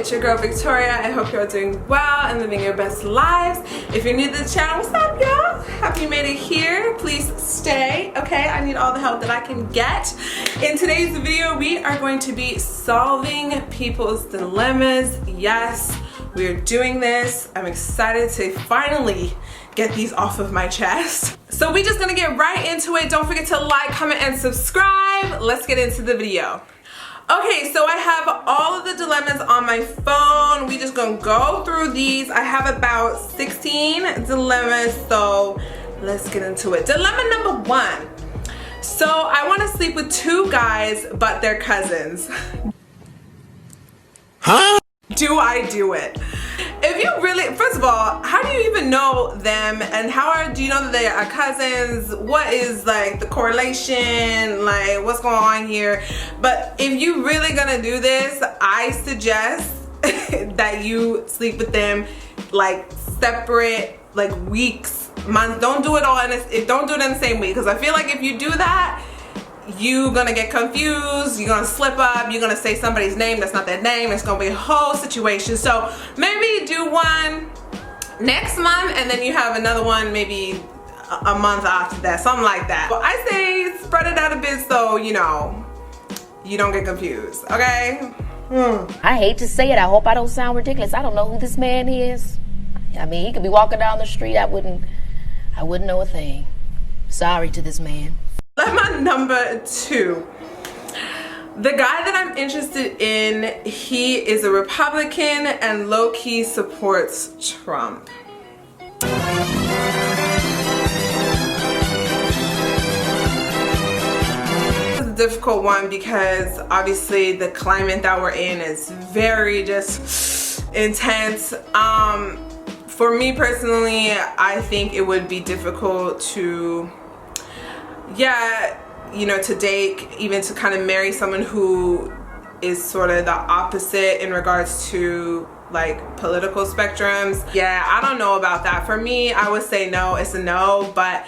It's your girl Victoria. I hope you're all doing well and living your best lives. If you're new to the channel, what's up y'all? Happy you made it here. Please stay, okay? I need all the help that I can get. In today's video, we are going to be solving people's dilemmas. Yes, we are doing this. I'm excited to finally get these off of my chest. So we're just gonna get right into it. Don't forget to like, comment, and subscribe. Let's get into the video. Okay, so I have all of the dilemmas on my phone. We just gonna go through these. I have about 16 dilemmas, so let's get into it. Dilemma number 1. So I wanna sleep with 2 guys, but they're cousins. Huh? Do I do it? If you really, first of all, how do you even know them, and do you know that they are cousins? What is like the correlation, like what's going on here? But if you really gonna do this, I suggest that you sleep with them like separate, like weeks, months. Don't do it all don't do it in the same week, because I feel like if you do that, you're gonna get confused, you're gonna slip up, you're gonna say somebody's name that's not their name. It's gonna be a whole situation. So maybe do one next month, and then you have another one maybe a month after that, something like that. But I say spread it out a bit so you know you don't get confused, okay? I hate to say it, I hope I don't sound ridiculous. I don't know who this man is. I mean, he could be walking down the street, I wouldn't know a thing. Sorry to this man. Dilemma number 2. The guy that I'm interested in, he is a Republican and low-key supports Trump. This is a difficult one because obviously the climate that we're in is very just intense. For me personally, I think it would be difficult to to date, even to kind of marry someone who is sort of the opposite in regards to like political spectrums. Yeah, I don't know about that. For me, I would say no, it's a no, but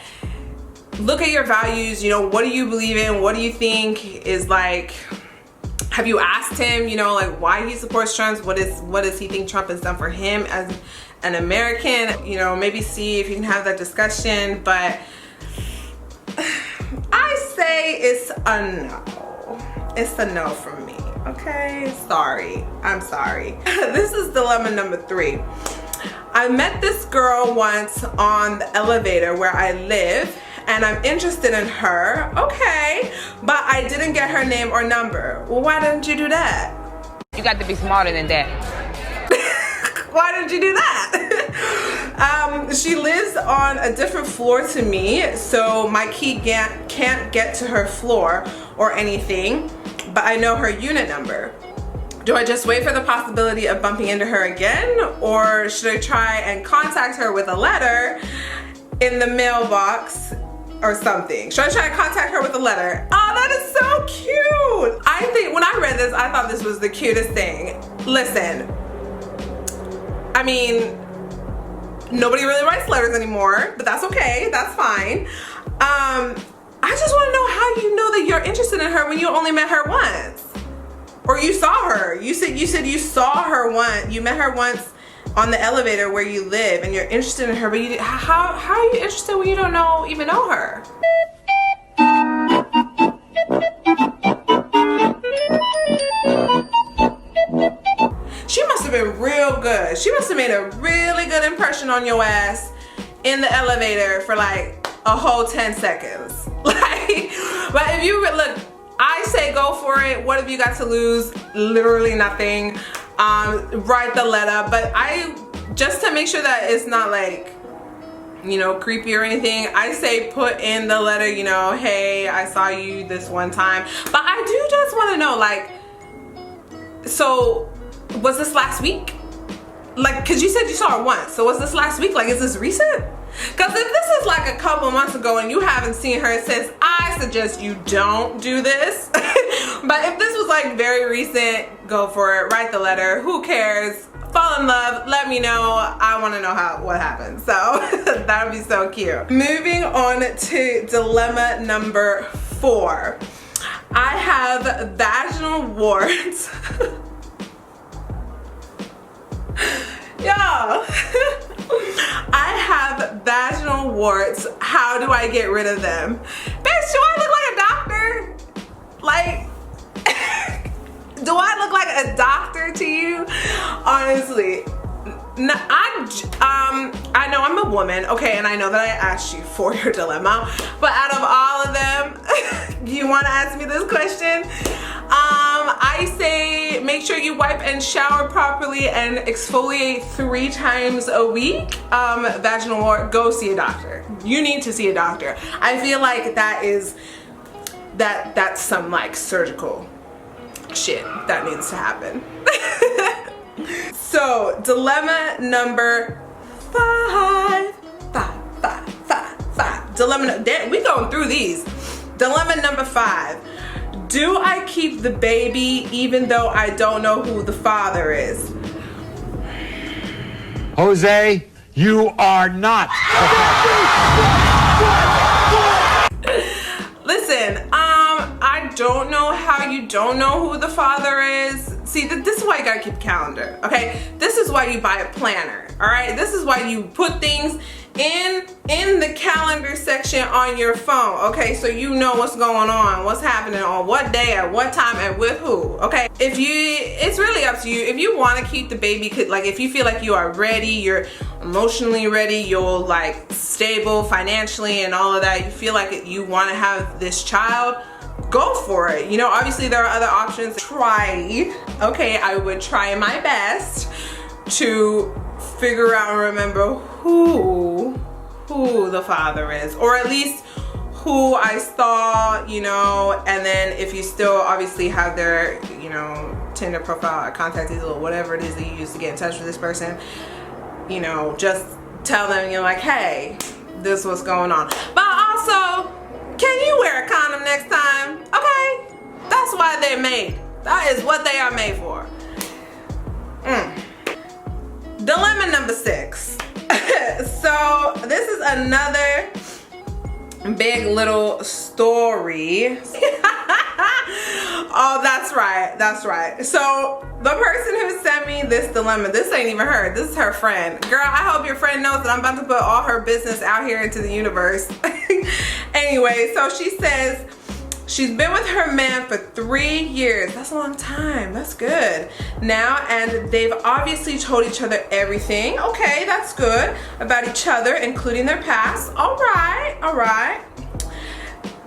look at your values, what do you believe in? What do you think is like, have you asked him, like why he supports Trump? What does he think Trump has done for him as an American? Maybe see if you can have that discussion, but I say it's a no. It's a no from me, okay? Sorry, I'm sorry. This is dilemma number 3. I met this girl once on the elevator where I live, and I'm interested in her, okay, but I didn't get her name or number. Well, why didn't you do that? You got to be smarter than that. Why didn't you do that? She lives on a different floor to me, so my key can't get to her floor or anything, but I know her unit number. Do I just wait for the possibility of bumping into her again, or should I try and contact her with a letter in the mailbox or something? Should I try to contact her with a letter? Oh, that is so cute! I think when I read this, I thought this was the cutest thing. Listen, I mean, nobody really writes letters anymore, but that's okay, that's fine. I just want to know how you know that you're interested in her when you only met her once. Or you saw her. You said you saw her once, you met her once on the elevator where you live, and you're interested in her, but how are you interested when you don't even know her? She must have been real good. She must have made a really good impression on your ass in the elevator for like a whole 10 seconds. Like, but if you look, I say go for it. What have you got to lose? Literally nothing. Write the letter, but just to make sure that it's not like, creepy or anything, I say put in the letter, hey, I saw you this one time. But I do just want to know, like, so was this last week? Like, cause you said you saw her once, so was this last week? Like, is this recent? Cause if this is like a couple months ago and you haven't seen her since, I suggest you don't do this. But if this was like very recent, go for it, write the letter, who cares? Fall in love, let me know. I wanna know what happened. So that would be so cute. Moving on to dilemma number 4. I have vaginal warts. Y'all, I have vaginal warts. How do I get rid of them? Bitch, do I look like a doctor? Like, do I look like a doctor to you? Honestly. No, I know I'm a woman, okay, and I know that I asked you for your dilemma, but out of all of them, you want to ask me this question? I say make sure you wipe and shower properly and exfoliate 3 times a week. Vaginal wart, go see a doctor. You need to see a doctor. I feel like that's some like surgical shit that needs to happen. So dilemma number 5. Dilemma, we going through these. Dilemma number 5. Do I keep the baby even though I don't know who the father is? Jose, you are not. Listen, I don't know how you don't know who the father is. See, this is why you gotta keep a calendar, okay? This is why you buy a planner, all right? This is why you put things in the calendar section on your phone, okay? So you know what's going on, what's happening on what day, at what time, and with who, okay? It's really up to you. If you want to keep the baby, like if you feel like you are ready, you're emotionally ready, you're like stable financially and all of that, you feel like you want to have this child, go for it. You know, obviously there are other options. Try, okay, I would try my best to figure out and remember who the father is, or at least who I saw, you know, and then if you still obviously have their, you know, Tinder profile or contact details or whatever it is that you use to get in touch with this person, you know, just tell them, you're like, hey, this is what's going on. But also, can you wear a condom next time? Okay, that's why they're made. That is what they are made for. Dilemma number 6. So this is another big little story. Oh, that's right. So the person who sent me this dilemma, this ain't even her, this is her friend. Girl, I hope your friend knows that I'm about to put all her business out here into the universe. Anyway, so she says she's been with her man for 3 years. That's a long time. That's good. Now, and they've obviously told each other everything. Okay, that's good. About each other, including their past. All right.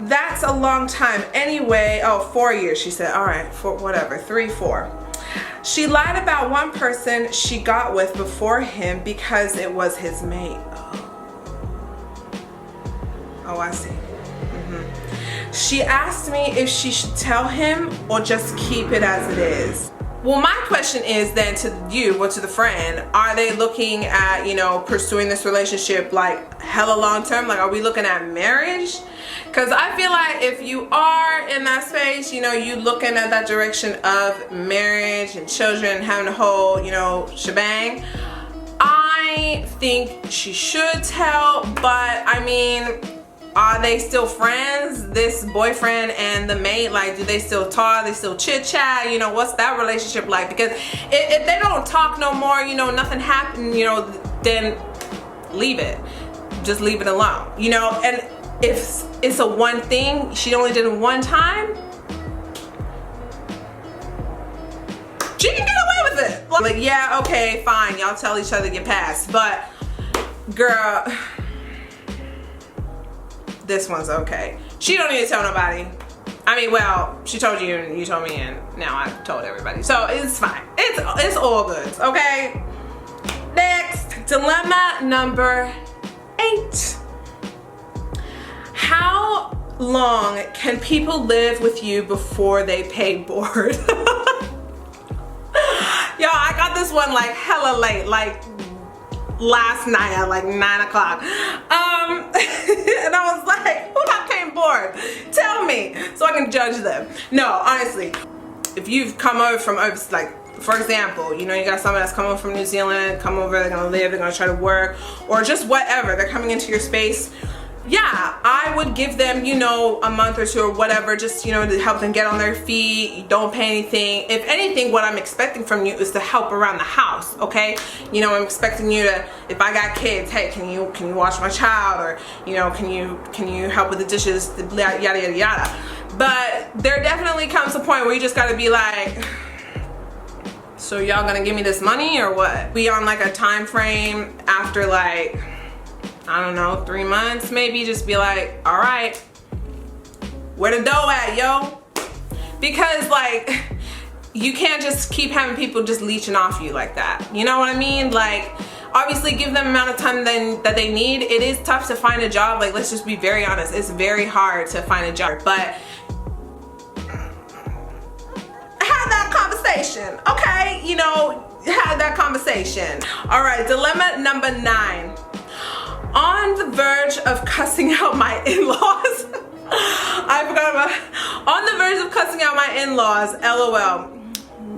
That's a long time. Anyway, 4 years, she said. All right, 4, whatever, 3, 4. She lied about one person she got with before him because it was his mate. Oh, I see. She asked me if she should tell him or just keep it as it is. Well, my question is then to you, or to the friend, are they looking at, you know, pursuing this relationship like hella long term? Like, are we looking at marriage? Because I feel like if you are in that space, you know, you looking at that direction of marriage and children, having a whole, you know, shebang, I think she should tell, but I mean, are they still friends, this boyfriend and the mate? Like, do they still talk? They still chit chat? You know, what's that relationship like? Because if they don't talk no more, you know, nothing happened, you know, then leave it. Just leave it alone, you know? And if it's a one thing, she only did it one time, she can get away with it. Like, yeah, okay, fine, y'all tell each other your past, but girl, this one's okay. She don't need to tell nobody. I mean, well, she told you and you told me and now I've told everybody. So it's fine. It's all good, okay? Next, dilemma number 8. How long can people live with you before they pay board? Yo, I got this one like hella late, like last night at like 9 o'clock. And I was like, who not paying board? Tell me so I can judge them. No, honestly, if you've come over from overseas, like for example, you know, you got someone that's coming from New Zealand, come over, they're gonna live, they're gonna try to work, or just whatever, they're coming into your space. yeah, I would give them, you know, a month or two or whatever, just, you know, to help them get on their feet. You don't pay anything. If anything, what I'm expecting from you is to help around the house, okay? You know, I'm expecting you to, if I got kids, hey, can you wash my child, or, you know, can you help with the dishes, yada yada yada. But there definitely comes a point where you just gotta be like, so y'all gonna give me this money or what? Be on like a time frame after like, I don't know, 3 months maybe, just be like, all right, where the dough at, yo? Because like, you can't just keep having people just leeching off you like that. You know what I mean? Like, obviously give them the amount of time that they need. It is tough to find a job. Like, let's just be very honest. It's very hard to find a job, but have that conversation, okay? You know, have that conversation. All right, dilemma number 9. On the verge of cussing out my in-laws. I forgot about, on the verge of cussing out my in-laws, LOL.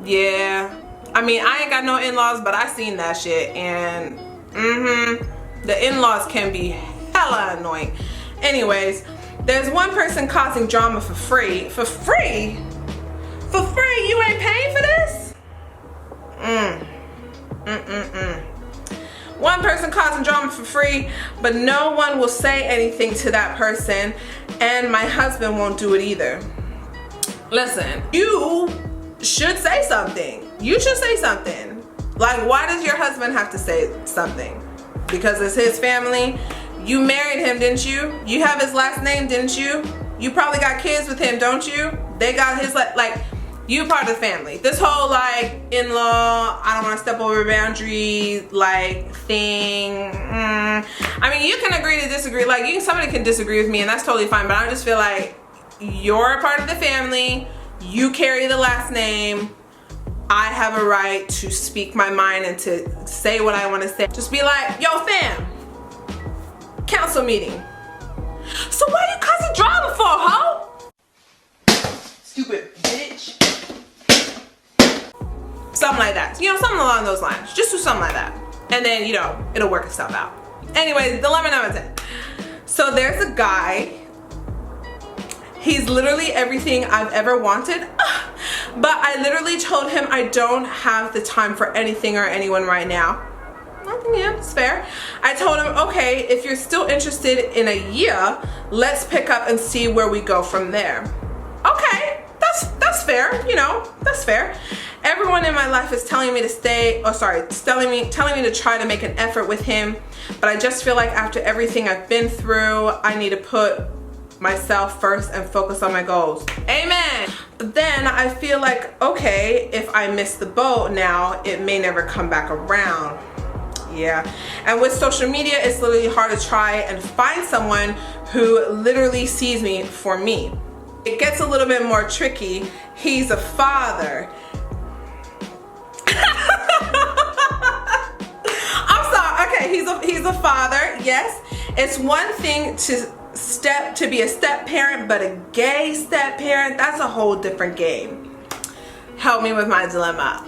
Yeah, I mean, I ain't got no in-laws, but I seen that shit, and the in-laws can be hella annoying. Anyways, there's one person causing drama for free. For free? For free? You ain't paying for this? One person causing drama for free, but no one will say anything to that person, and my husband won't do it either. Listen, you should say something. You should say something. Like, why does your husband have to say something? Because it's his family. You married him, didn't you? You have his last name, didn't you? You probably got kids with him, don't you? They got his, like, you part of the family. This whole like in-law, I don't want to step over boundaries like thing. I mean, you can agree to disagree. Like, somebody can disagree with me, and that's totally fine. But I just feel like you're a part of the family. You carry the last name. I have a right to speak my mind and to say what I want to say. Just be like, yo, fam. Council meeting. So what are you causing drama for, ho? Stupid bitch. Something like that. You know, something along those lines. Just do something like that. And then, you know, it'll work itself out. Anyways, dilemma number 10. So there's a guy. He's literally everything I've ever wanted. But I literally told him I don't have the time for anything or anyone right now. Yeah, it's fair. I told him, okay, if you're still interested in a year, let's pick up and see where we go from there. Okay. That's fair, you know, that's fair. Everyone in my life is telling me to stay, telling me to try to make an effort with him, but I just feel like after everything I've been through, I need to put myself first and focus on my goals. Amen. But then I feel like, okay, if I miss the boat now, it may never come back around. Yeah. And with social media, it's literally hard to try and find someone who literally sees me for me. It gets a little bit more tricky. He's a father. I'm sorry. Okay, he's a father. Yes. It's one thing to be a step parent, but a gay step parent, that's a whole different game. Help me with my dilemma.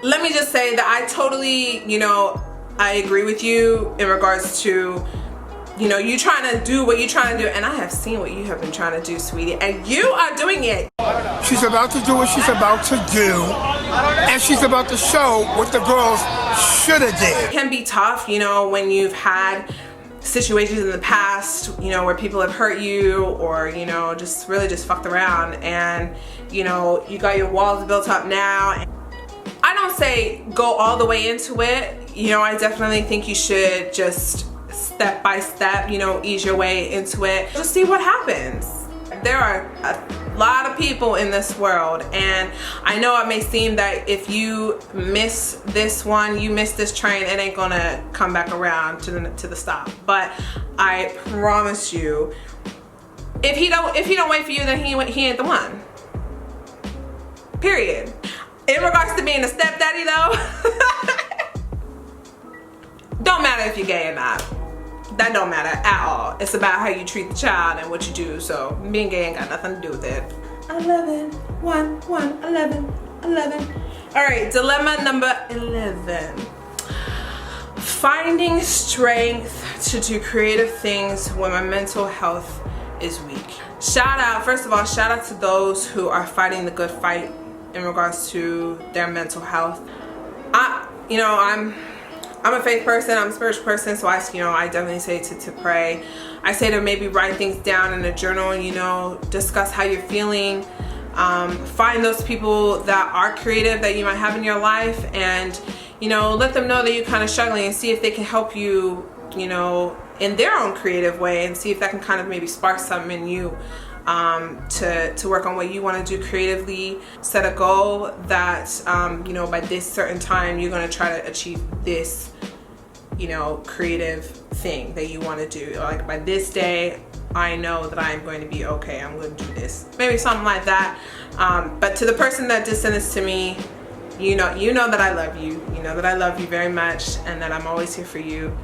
Let me just say that I totally, you know, I agree with you in regards to, you know, you trying to do what you're trying to do, and I have seen what you have been trying to do, sweetie, and you are doing it. She's about to do what she's about to do, and she's about to show what the girls should have did. It can be tough, you know, when you've had situations in the past, you know, where people have hurt you, or, you know, just really just fucked around, and, you know, you got your walls built up now. I don't say go all the way into it. You know, I definitely think you should just step by step, you know, ease your way into it. Just see what happens. There are a lot of people in this world, and I know it may seem that if you miss this one, you miss this train, it ain't gonna come back around to the stop. But I promise you, if he don't wait for you, then he ain't the one. Period. In regards to being a stepdaddy though, don't matter if you're gay or not. That don't matter at all. It's about how you treat the child and what you do. So being gay ain't got nothing to do with it. 11, 1, 1, 11, 11. All right, dilemma number 11. Finding strength to do creative things when my mental health is weak. First of all, shout out to those who are fighting the good fight in regards to their mental health. I'm a faith person, I'm a spiritual person, so I definitely say to pray. I say to maybe write things down in a journal, discuss how you're feeling. Find those people that are creative that you might have in your life, and let them know that you're kind of struggling, and see if they can help you, in their own creative way, and see if that can kind of maybe spark something in you to work on what you want to do creatively. Set a goal that by this certain time you're going to try to achieve this creative thing that you want to do. Like, by this day I know that I'm going to be okay, I'm going to do this, maybe something like that. But to the person that did send this to me, you know that I love you, that I love you very much, and that I'm always here for you.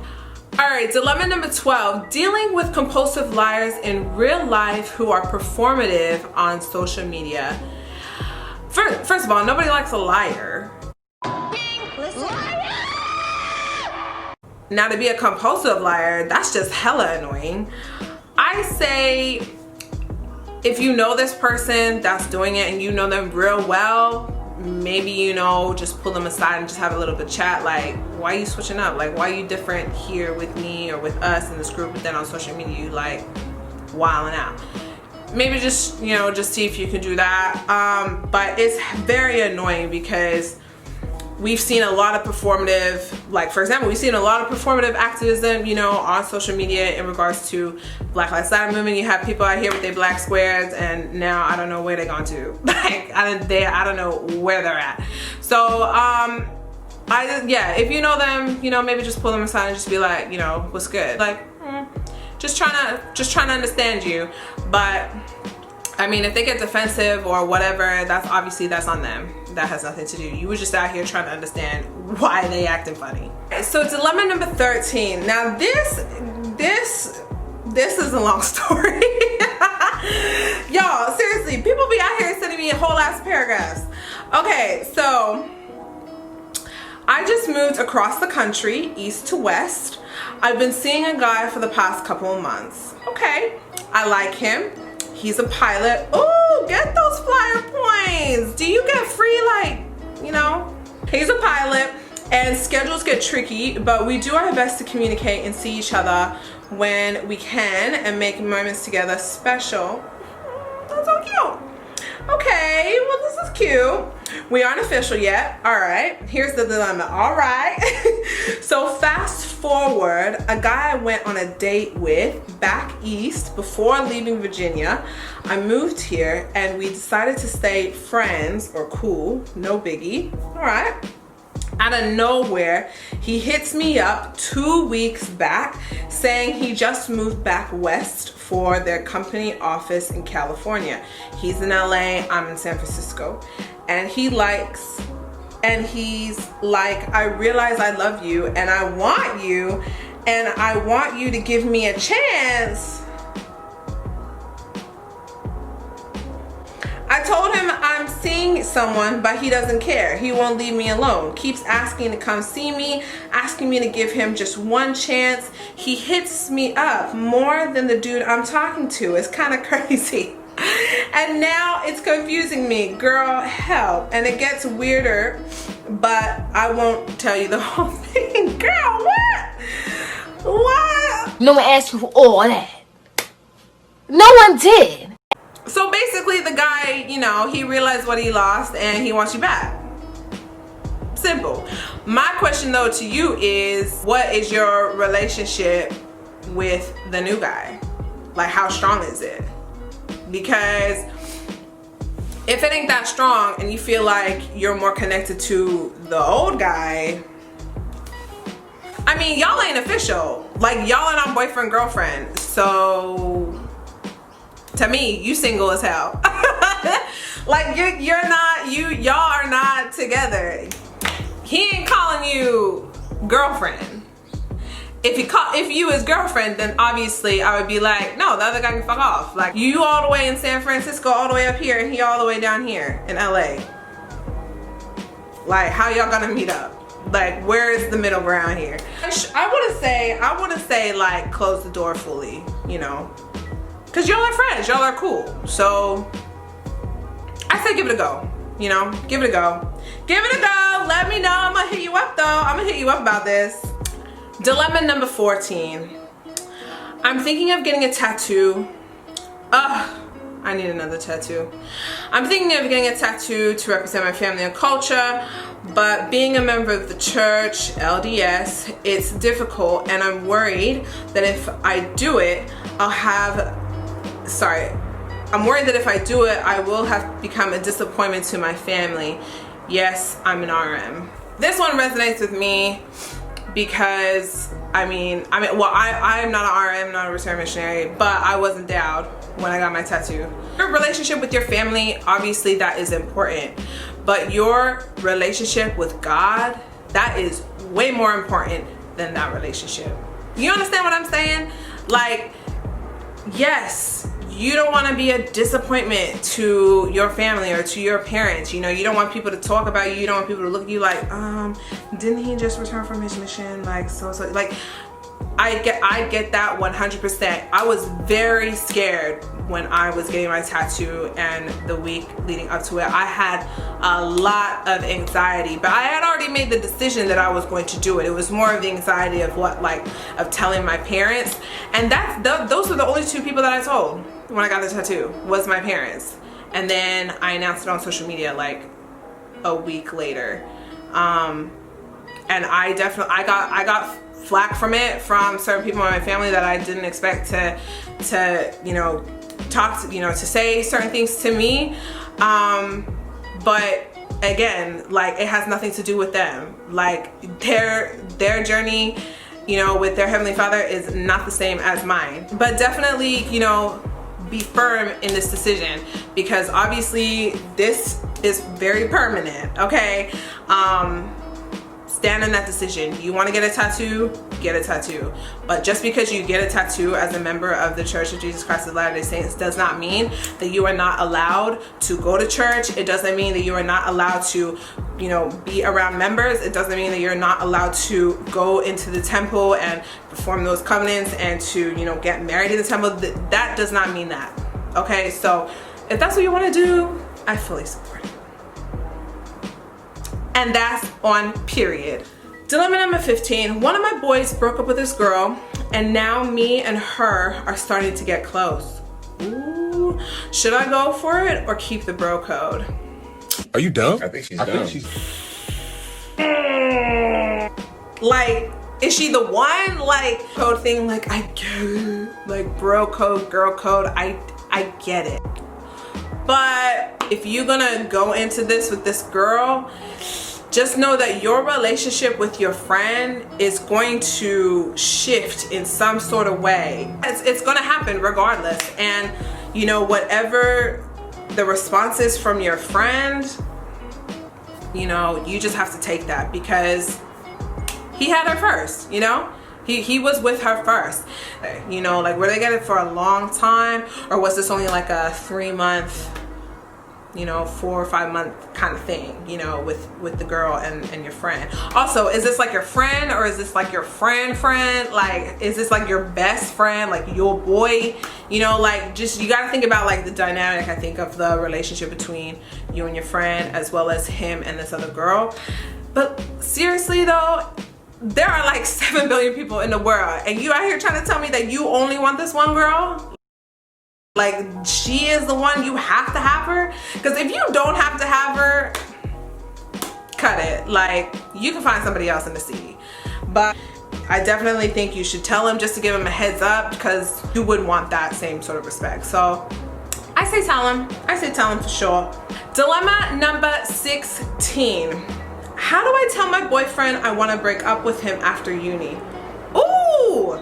Alright, dilemma number 12, dealing with compulsive liars in real life who are performative on social media. First of all, nobody likes a liar. Now, to be a compulsive liar, that's just hella annoying. I say, if you know this person that's doing it and you know them real well, maybe just pull them aside and just have a little bit of chat. Like, why are you switching up? Like, why are you different here with me or with us in this group, but then on social media you like wilding out? Maybe just just see if you can do that. But it's very annoying because we've seen a lot of performative, like, for example, we've seen a lot of performative activism, on social media in regards to Black Lives Matter movement. You have people out here with their black squares, and now I don't know where they're gone to. Like, I don't know where they're at. So, if you know them, maybe just pull them aside and just be like, what's good? Like, just trying to understand you. But I mean, if they get defensive or whatever, that's on them. That has nothing to do. You were just out here trying to understand why they acting funny. So dilemma number 13. Now this is a long story. Y'all, seriously, people be out here sending me whole ass paragraphs. Okay, so I just moved across the country, east to west. I've been seeing a guy for the past couple of months. Okay, I like him. He's a pilot. Ooh, get those flyer points. Do you get free, like, He's a pilot, and schedules get tricky, but we do our best to communicate and see each other when we can and make moments together special. That's so cute. Okay, well, this is cute. We aren't official yet. All right, here's the dilemma. All right. So fast forward, a guy I went on a date with back east before leaving Virginia. I moved here and we decided to stay friends, or cool, no biggie. All right. Out of nowhere, he hits me up 2 weeks back saying he just moved back west for their company office in California. He's in LA, I'm in San Francisco. And he's like, I realize I love you and I want you, and I want you to give me a chance. I told him I'm seeing someone, but he doesn't care. He won't leave me alone. Keeps asking to come see me, asking me to give him just one chance. He hits me up more than the dude I'm talking to. It's kind of crazy. And now it's confusing me. Girl, help. And it gets weirder, but I won't tell you the whole thing. Girl, what? What? No one asked you for all that. No one did. So basically the guy, he realized what he lost and he wants you back. Simple. My question though to you is, what is your relationship with the new guy? Like, how strong is it? Because if it ain't that strong and you feel like you're more connected to the old guy, I mean, y'all ain't official. Like, y'all are not boyfriend, girlfriend. So to me, you single as hell. Like, y'all are not together. He ain't calling you girlfriend. If you his girlfriend, then obviously I would be like, no, the other guy can fuck off. Like, you all the way in San Francisco, all the way up here, and he all the way down here in LA. Like, how y'all gonna meet up? Like, where is the middle ground here? I wouldn't say like close the door fully, you know, because y'all are friends, y'all are cool. So I say give it a go, you know, give it a go. Give it a go. Let me know. I'm gonna hit you up though. I'm gonna hit you up about this. Dilemma number 14. I'm thinking of getting a tattoo. I need another tattoo. I'm thinking of getting a tattoo to represent my family and culture, but being a member of the church, LDS, it's difficult, and I'm worried that if I do it, I'm worried that if I do it, I will have become a disappointment to my family. Yes, I'm an RM. This one resonates with me because I'm not an RM, not a return missionary, but I was endowed when I got my tattoo. Your relationship with your family, obviously that is important, but your relationship with God, that is way more important than that relationship. You understand what I'm saying? Like, yes, you don't want to be a disappointment to your family or to your parents. You know, you don't want people to talk about you. You don't want people to look at you like, didn't he just return from his mission? Like, so. Like, I get that 100%. I was very scared when I was getting my tattoo, and the week leading up to it, I had a lot of anxiety, but I had already made the decision that I was going to do it. It was more of the anxiety of of telling my parents, and those were the only two people that I told when I got the tattoo, was my parents. And then I announced it on social media like a week later, and I got flack from it from certain people in my family that I didn't expect to you know, talk to, you know, to say certain things to me, but again, like, it has nothing to do with them. Like, their journey, you know, with their Heavenly Father is not the same as mine. But definitely, you know, be firm in this decision, because obviously this is very permanent, okay? Stand in that decision. You want to get a tattoo? Get a tattoo. But just because you get a tattoo as a member of the Church of Jesus Christ of Latter-day Saints does not mean that you are not allowed to go to church. It doesn't mean that you are not allowed to, you know, be around members. It doesn't mean that you're not allowed to go into the temple and perform those covenants and to, you know, get married in the temple. That does not mean that. Okay, so if that's what you want to do, I fully support it. And that's on period. Dilemma number 15. One of my boys broke up with this girl, and now me and her are starting to get close. Ooh, should I go for it or keep the bro code? Are you dumb? I think she's dumb. Like, is she the one? Like, code thing, like, I get it. Like, bro code, girl code, I get it. But if you're gonna go into this with this girl, just know that your relationship with your friend is going to shift in some sort of way. It's gonna happen regardless. And, you know, whatever the response is from your friend, you know, you just have to take that, because he had her first, you know? He was with her first. You know, like, were they together for a long time, or was this only like a 3-month, you know, 4 or 5 month kind of thing, you know, with the girl and your friend? Also, is this like your friend, or is this like your friend? Like, is this like your best friend, like your boy? You know, like, just, you gotta think about like the dynamic, I think, of the relationship between you and your friend, as well as him and this other girl. But seriously though, there are like 7 billion people in the world, and you out here trying to tell me that you only want this one girl? Like, she is the one, you have to have her? Because if you don't have to have her, cut it. Like, you can find somebody else in the city. But I definitely think you should tell him, just to give him a heads up, because you would want that same sort of respect. So I say tell him. I say tell him for sure. Dilemma number 16. How do I tell my boyfriend I want to break up with him after uni? Ooh!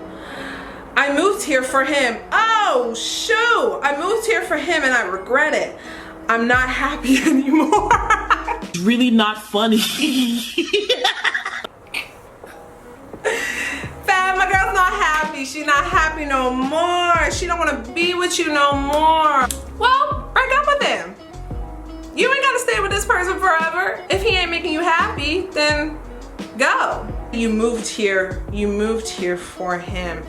I moved here for him. Oh, shoot! I moved here for him and I regret it. I'm not happy anymore. It's really not funny. Fam, my girl's not happy. She's not happy no more. She don't want to be with you no more. Well, break up with him. You ain't gotta stay with this person forever. If he ain't making you happy, then go. You moved here for him.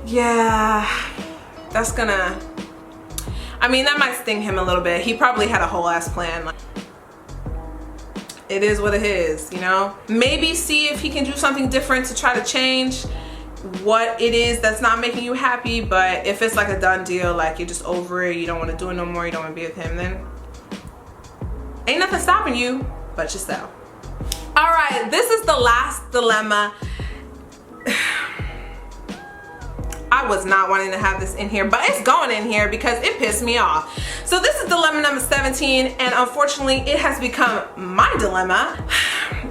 Yeah, that's gonna, I mean, that might sting him a little bit. He probably had a whole ass plan. Like, it is what it is, you know? Maybe see if he can do something different to try to change what it is that's not making you happy. But if it's like a done deal, like you're just over it, you don't want to do it no more, you don't want to be with him, then ain't nothing stopping you but yourself. All right, this is the last dilemma. I was not wanting to have this in here, but it's going in here because it pissed me off. So this is dilemma number 17, and unfortunately it has become my dilemma.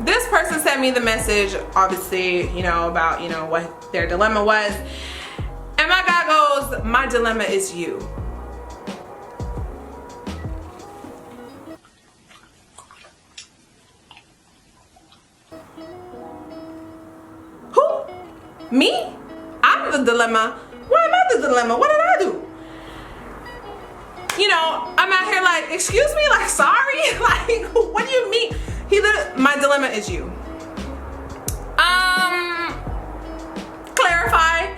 This person sent me the message, obviously, you know, about, you know, what their dilemma was. And my guy goes, my dilemma is you. Who? Me? I'm the dilemma. Why am I the dilemma? What did I do? You know, I'm out here like, excuse me, like, sorry? Like, what do you mean? My dilemma is you. Clarify.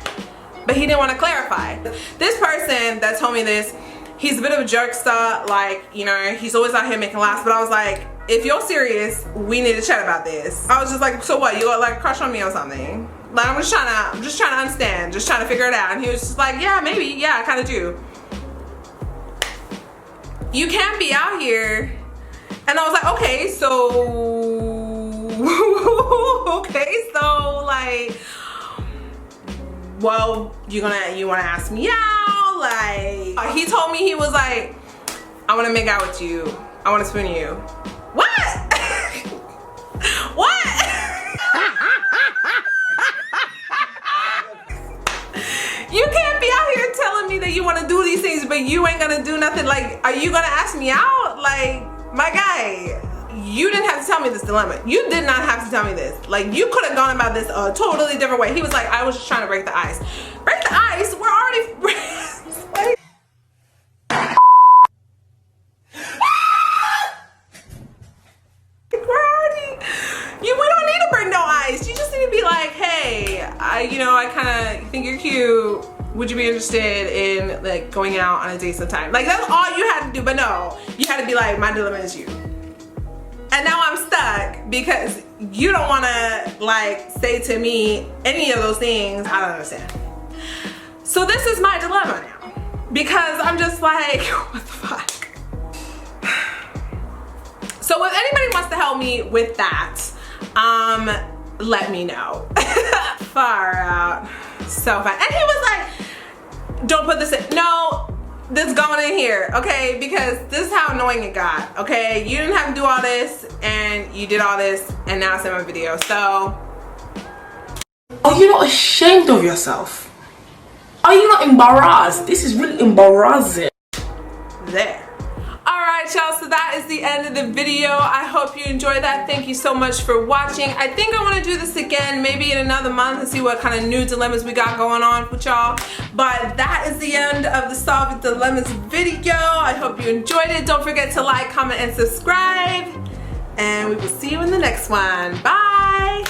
But he didn't want to clarify. This person that told me this, he's a bit of a jerkster. Like, you know, he's always out here making laughs. But I was like, if you're serious, we need to chat about this. I was just like, so what? You got like a crush on me or something? Like, I'm just trying to understand, just trying to figure it out. And he was just like, yeah, maybe, yeah, I kind of do. You can't be out here. And I was like, okay, so like, well, you wanna ask me out? Like, he told me, he was like, I wanna make out with you. I wanna spoon you. What? What? You can't be out here telling me that you want to do these things, but you ain't gonna do nothing. Like, are you gonna ask me out? Like, my guy, you didn't have to tell me this dilemma. You did not have to tell me this. Like, you could have gone about this a totally different way. He was like, I was just trying to break the ice. Break the ice? We're already friends. Like, we don't need to break no ice. You just need to be like, hey, I kind of think you're cute. Would you be interested in like going out on a date sometime? Like, that's all you had to do. But no, you had to be like, my dilemma is you. And now I'm stuck because you don't want to like say to me any of those things. I don't understand. So this is my dilemma now, because I'm just like, what the fuck? So if anybody wants to help me with that, let me know. Far out. So fun. And he was like, don't put this in. No, this is going in here, okay? Because this is how annoying it got, okay? You didn't have to do all this, and you did all this, and now it's in my video, so. Are you not ashamed of yourself? Are you not embarrassed? This is really embarrassing. There. Alright, y'all, so that is the end of the video. I hope you enjoyed that. Thank you so much for watching. I think I want to do this again maybe in another month and see what kind of new dilemmas we got going on with y'all. But that is the end of the Solving Dilemmas video. I hope you enjoyed it. Don't forget to like, comment, and subscribe. And we will see you in the next one. Bye!